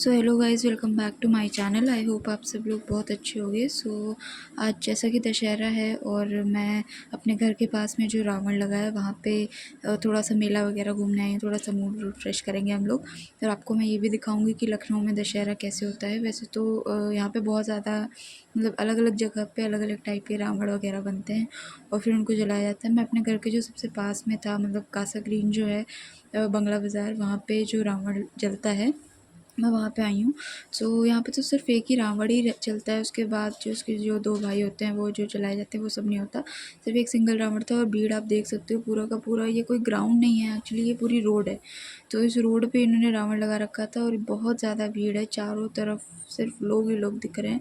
So hello guys, welcome back to my channel. I hope आप सब लोग बहुत अच्छे होंगे। आज जैसा कि दशहरा है और मैं अपने घर के पास में जो रावण लगा है वहाँ पे थोड़ा सा मेला वगैरह घूमने आई हूँ। थोड़ा सा मूड फ्रेश करेंगे हम लोग। और आपको मैं ये भी दिखाऊंगी कि लखनऊ में दशहरा कैसे होता है। वैसे तो यहाँ पे बहुत ज़्यादा मतलब अलग अलग जगह पे अलग अलग टाइप के रावण वगैरह बनते हैं और फिर उनको जलाया जाता है। मैं अपने घर के जो सबसे पास में था, मतलब कासा ग्रीन जो है, बंगला बाज़ार, वहाँ पे जो रावण जलता है मैं वहाँ पे आई हूँ। सो यहाँ पे तो सिर्फ एक ही रावण ही चलता है। उसके बाद जो उसके जो दो भाई होते हैं वो जो जलाए जाते हैं वो सब नहीं होता। सिर्फ एक सिंगल रावण था। और भीड़ आप देख सकते हो, पूरा का पूरा ये कोई ग्राउंड नहीं है एक्चुअली, ये पूरी रोड है। तो इस रोड पे इन्होंने रावण लगा रखा था और बहुत ज़्यादा भीड़ है, चारों तरफ सिर्फ लोग ही लोग दिख रहे हैं।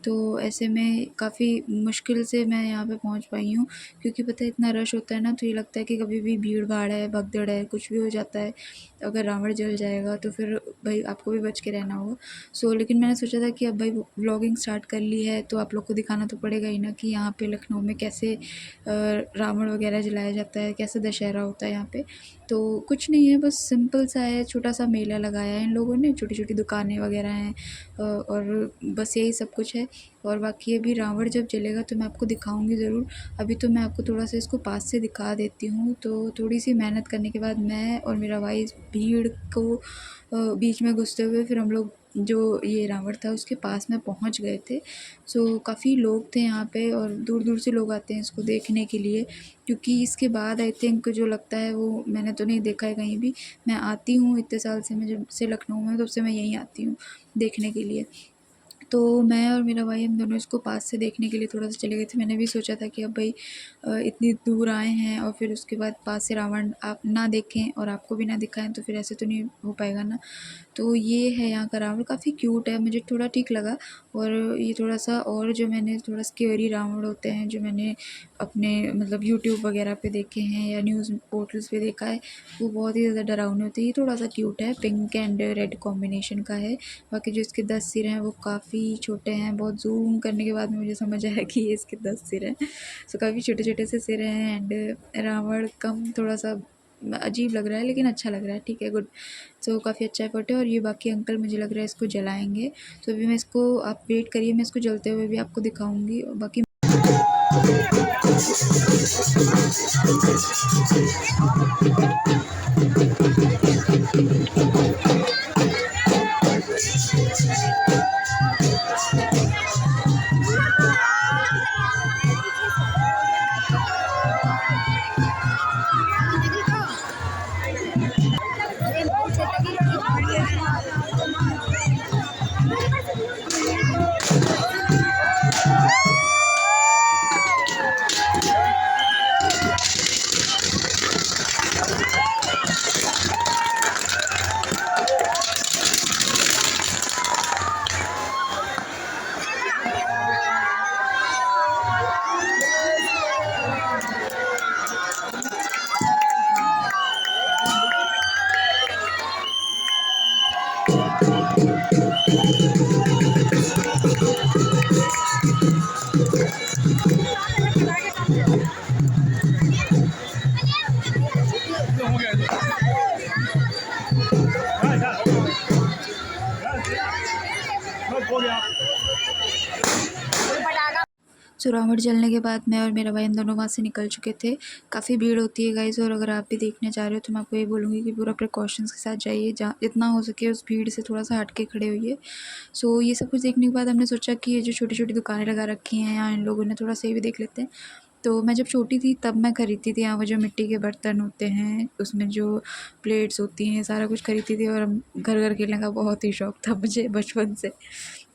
तो ऐसे में काफ़ी मुश्किल से मैं यहाँ पे पहुँच पाई हूँ, क्योंकि पता है इतना रश होता है ना, तो ये लगता है कि कभी भी भीड़ भाड़ है, भगदड़ है, कुछ भी हो जाता है। अगर रावण जल जाएगा तो फिर भाई आपको भी बच के रहना होगा। लेकिन मैंने सोचा था कि अब भाई व्लॉगिंग स्टार्ट कर ली है तो आप लोग को दिखाना तो पड़ेगा ही ना कि यहाँ पे लखनऊ में कैसे रावण वगैरह जलाया जाता है, कैसे दशहरा होता है यहाँ पे। तो कुछ नहीं है, बस सिंपल सा है, छोटा सा मेला लगाया है इन लोगों ने, छोटी छोटी दुकानें वगैरह हैं और बस यही सब कुछ है। और बाकी अभी रावण जब जलेगा तो मैं आपको दिखाऊंगी ज़रूर। अभी तो मैं आपको थोड़ा सा इसको पास से दिखा देती हूँ। तो थोड़ी सी मेहनत करने के बाद मैं और मेरा भाई इस भीड़ को बीच में घुसते हुए फिर हम लोग जो ये रावण था उसके पास में पहुँच गए थे। काफ़ी लोग थे यहाँ पे और दूर दूर से लोग आते हैं इसको देखने के लिए, क्योंकि इसके बाद आई थिंक जो लगता है वो मैंने तो नहीं देखा है कहीं भी। मैं आती हूँ इतने साल से, मैं जब से लखनऊ में, तब से मैं यहीं आती हूँ देखने के लिए। तो मैं और मेरा भाई हम दोनों इसको पास से देखने के लिए थोड़ा सा चले गए थे। मैंने भी सोचा था कि अब भाई इतनी दूर आए हैं और फिर उसके बाद पास से रावण आप ना देखें और आपको भी ना दिखाएं तो फिर ऐसे तो नहीं हो पाएगा ना। तो ये है यहाँ का रावण, काफ़ी क्यूट है, मुझे थोड़ा ठीक लगा। और ये थोड़ा सा, और जो मैंने थोड़ा स्केरी रावण होते हैं जो मैंने अपने मतलब यूट्यूब वगैरह पे देखे हैं या न्यूज़ पोर्टल्स पे देखा है, वो बहुत ही ज़्यादा डरावने होते हैं। ये थोड़ा सा क्यूट है, पिंक एंड रेड कॉम्बिनेशन का है। बाकी जो इसके 10 सिर हैं वो काफ़ी छोटे हैं। बहुत जूम करने के बाद में मुझे समझ आया कि ये इसके 10 सिर हैं। काफ़ी छोटे छोटे से सिर हैं एंड रावण कम थोड़ा सा अजीब लग रहा है, लेकिन अच्छा लग रहा है, ठीक है, गुड। काफ़ी अच्छा एफर्ट है। और ये बाकी अंकल मुझे लग रहा है इसको जलाएंगे। तो अभी मैं इसको, आप वेट करिए, मैं इसको जलते हुए भी आपको दिखाऊंगी। और बाकी रावण जलने के बाद मैं और मेरा भाई हम दोनों वहाँ से निकल चुके थे। काफ़ी भीड़ होती है गाइस, और अगर आप भी देखने जा रहे हो तो मैं आपको ये बोलूँगी कि पूरा प्रिकॉशंस के साथ जाइए, जहाँ जितना हो सके उस भीड़ से थोड़ा सा हट के खड़े होइए। ये सब कुछ देखने के बाद हमने सोचा कि ये जो छोटी छोटी दुकानें लगा रखी हैं यहाँ इन लोगों ने, थोड़ा सा ये भी देख लेते हैं। तो मैं जब छोटी थी तब मैं खरीदती थी यहाँ, वो जो मिट्टी के बर्तन होते हैं उसमें जो प्लेट्स होती हैं, सारा कुछ खरीदती थी। और हम घर घर खेलने का बहुत ही शौक़ था मुझे बचपन से।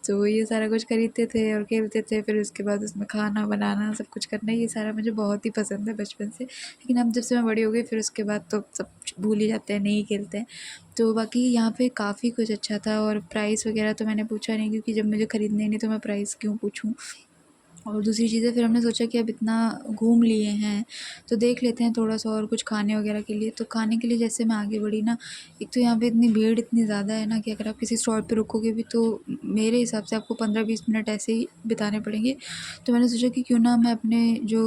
ये सारा कुछ खरीदते थे और खेलते थे, फिर उसके बाद उसमें खाना बनाना, सब कुछ करना, ये सारा मुझे बहुत ही पसंद है बचपन से। लेकिन अब जब से मैं बड़ी हो गई फिर उसके बाद तो सब भूल ही जाते हैं, नहीं खेलते हैं। बाकी यहाँ पे काफ़ी कुछ अच्छा था। और प्राइस वगैरह तो मैंने पूछा नहीं, क्योंकि जब मुझे ख़रीदने ही नहीं तो मैं प्राइस क्यों पूछूँ। और दूसरी चीज़ है, फिर हमने सोचा कि अब इतना घूम लिए हैं तो देख लेते हैं थोड़ा सा और कुछ खाने वगैरह के लिए। तो खाने के लिए जैसे मैं आगे बढ़ी ना, एक तो यहाँ पे इतनी भीड़ इतनी ज़्यादा है ना कि अगर आप किसी स्टॉल पे रुकोगे भी तो मेरे हिसाब से आपको 15-20 मिनट ऐसे ही बिताने पड़ेंगे। तो मैंने सोचा कि क्यों ना मैं अपने जो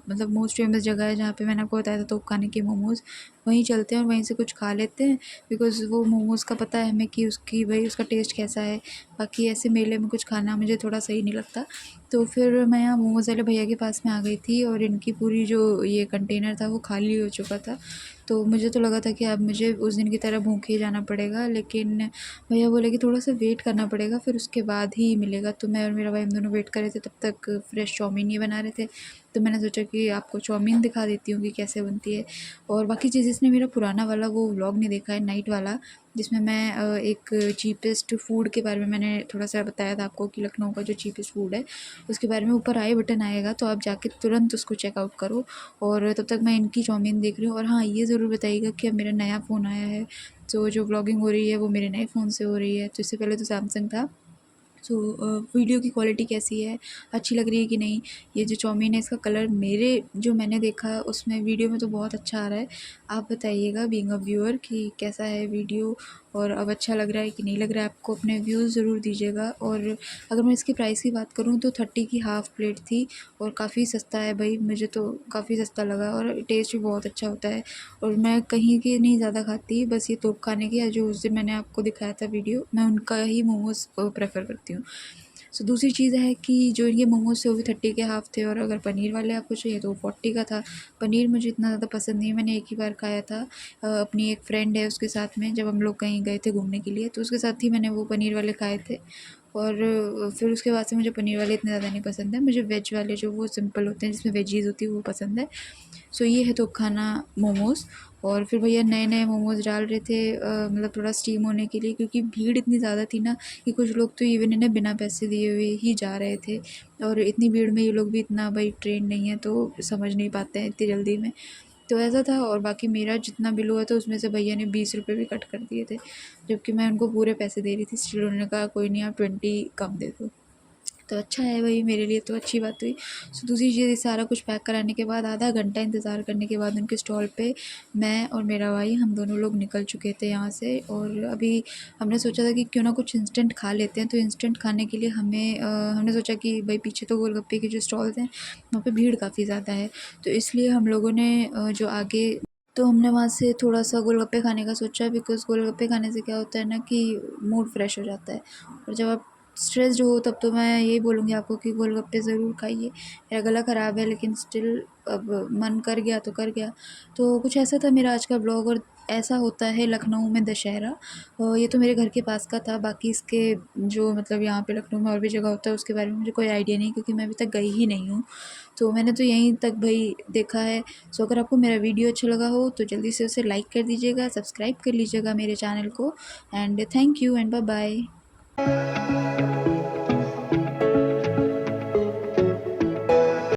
मतलब मोस्ट फेमस जगह है जहाँ पे मैंने आपको बताया था तोप खाने के मोमोज़, वहीं चलते हैं और वहीं से कुछ खा लेते हैं, बिकॉज़ वो मोमोज़ का पता है हमें कि उसकी भाई उसका टेस्ट कैसा है। बाकी ऐसे मेले में कुछ खाना मुझे थोड़ा सही नहीं लगता। तो फिर मैं यहाँ मोमोज़ वाले भैया के पास में आ गई थी और इनकी पूरी जो ये कंटेनर था वो खाली हो चुका था। तो मुझे तो लगा था कि अब मुझे उस दिन की तरह भूखे ही जाना पड़ेगा, लेकिन भैया बोले कि थोड़ा-सा वेट करना पड़ेगा, फिर उसके बाद ही मिलेगा। तो मैं और मेरा भाई हम दोनों वेट कर रहे थे, तब तक फ्रेश चाउमीन ये बना रहे थे। तो मैंने सोचा कि आपको चाउमीन दिखा देती हूँ कि कैसे बनती है। और बाकी चीज़, इसने मेरा पुराना वाला वो व्लॉग नहीं देखा है नाइट वाला, जिसमें मैं एक चीपेस्ट फूड के बारे में मैंने थोड़ा-सा बताया था आपको कि लखनऊ का जो चीपेस्ट फूड है, उसके बारे में ऊपर आई बटन आएगा, तो आप जाके तुरंत उसको चेकआउट करो। और तब तक मैं इनकी चाउमीन देख रही हूँ। और हाँ, ये ज़रूर बताइएगा कि अब मेरा नया फ़ोन आया है, तो जो व्लॉगिंग हो रही है वो मेरे नए फ़ोन से हो रही है। तो इससे पहले तो सैमसंग था। सो वीडियो की क्वालिटी कैसी है, अच्छी लग रही है कि नहीं। ये जो चाउमीन है इसका कलर मेरे जो मैंने देखा उसमें वीडियो में तो बहुत अच्छा आ रहा है। आप बताइएगा बीइंग अ व्यूअर कि कैसा है वीडियो, और अब अच्छा लग रहा है कि नहीं लग रहा है आपको। अपने व्यूज़ ज़रूर दीजिएगा। और अगर मैं इसकी प्राइस की बात करूँ तो 30 की हाफ़ प्लेट थी और काफ़ी सस्ता है भाई, मुझे तो काफ़ी सस्ता लगा और टेस्ट भी बहुत अच्छा होता है। और मैं कहीं की नहीं ज़्यादा खाती, बस ये तोप खाने की, जो उस दिन मैंने आपको दिखाया था वीडियो, मैं उनका ही मोमोज़ प्रेफ़र करती हूँ। सो दूसरी चीज़ है कि जो ये मोमोज़ थे वो भी 30 के हाफ़ थे, और अगर पनीर वाले आपको चाहिए तो वो 40 का था। पनीर मुझे इतना ज़्यादा पसंद नहीं है, मैंने एक ही बार खाया था अपनी एक फ्रेंड है उसके साथ में, जब हम लोग कहीं गए थे घूमने के लिए, तो उसके साथ ही मैंने वो पनीर वाले खाए थे। और फिर उसके बाद से मुझे पनीर वाले इतने ज़्यादा नहीं पसंद है, मुझे वेज वाले जो वो सिंपल होते हैं जिसमें वेजीज़ होती है वो पसंद है। सो ये है तोप खाना मोमोज़। और फिर भैया नए नए मोमोज़ डाल रहे थे, मतलब थोड़ा स्टीम होने के लिए, क्योंकि भीड़ इतनी ज़्यादा थी ना कि कुछ लोग तो इवन इन्हें बिना पैसे दिए हुए ही जा रहे थे। और इतनी भीड़ में ये लोग भी इतना भाई ट्रेन नहीं है तो समझ नहीं पाते हैं इतनी जल्दी में। तो ऐसा था। और बाकी मेरा जितना बिल हुआ था उसमें से भैया ने 20 रुपये भी कट कर दिए थे, जबकि मैं उनको पूरे पैसे दे रही थी। स्टिल उन्होंने कहा कोई नहीं, आप 20 कम दे दो। तो अच्छा है भाई, मेरे लिए तो अच्छी बात हुई। सो दूसरी चीज़, सारा कुछ पैक कराने के बाद आधा घंटा इंतज़ार करने के बाद उनके स्टॉल पे मैं और मेरा भाई हम दोनों लोग निकल चुके थे यहाँ से। और अभी हमने सोचा था कि क्यों ना कुछ इंस्टेंट खा लेते हैं। तो इंस्टेंट खाने के लिए हमने सोचा कि भाई पीछे तो गोलगप्पे के जो स्टॉल्स हैं वहाँ पे भीड़ काफ़ी ज़्यादा है, तो इसलिए हम लोगों ने जो आगे, तो हमने वहाँ से थोड़ा-सा गोलगप्पे खाने का सोचा, बिकॉज़ गोलगप्पे खाने से क्या होता है ना कि मूड फ्रेश हो जाता है। और जब आप स्ट्रेस्ड हो तब तो मैं यही बोलूँगी आपको कि गोलगप्पे ज़रूर खाइए। मेरा गला ख़राब है लेकिन स्टिल अब मन कर गया तो कर गया। तो कुछ ऐसा था मेरा आज का ब्लॉग। और ऐसा होता है लखनऊ में दशहरा। ये तो मेरे घर के पास का था, बाकी इसके जो मतलब यहाँ पे लखनऊ में और भी जगह होता है उसके बारे में मुझे कोई आइडिया नहीं, क्योंकि मैं अभी तक गई ही नहीं हूँ। तो मैंने तो यहीं तक भई देखा है। सो अगर आपको मेरा वीडियो अच्छा लगा हो तो जल्दी से उसे लाइक कर दीजिएगा, सब्सक्राइब कर लीजिएगा मेरे चैनल को। And thank you and bye bye.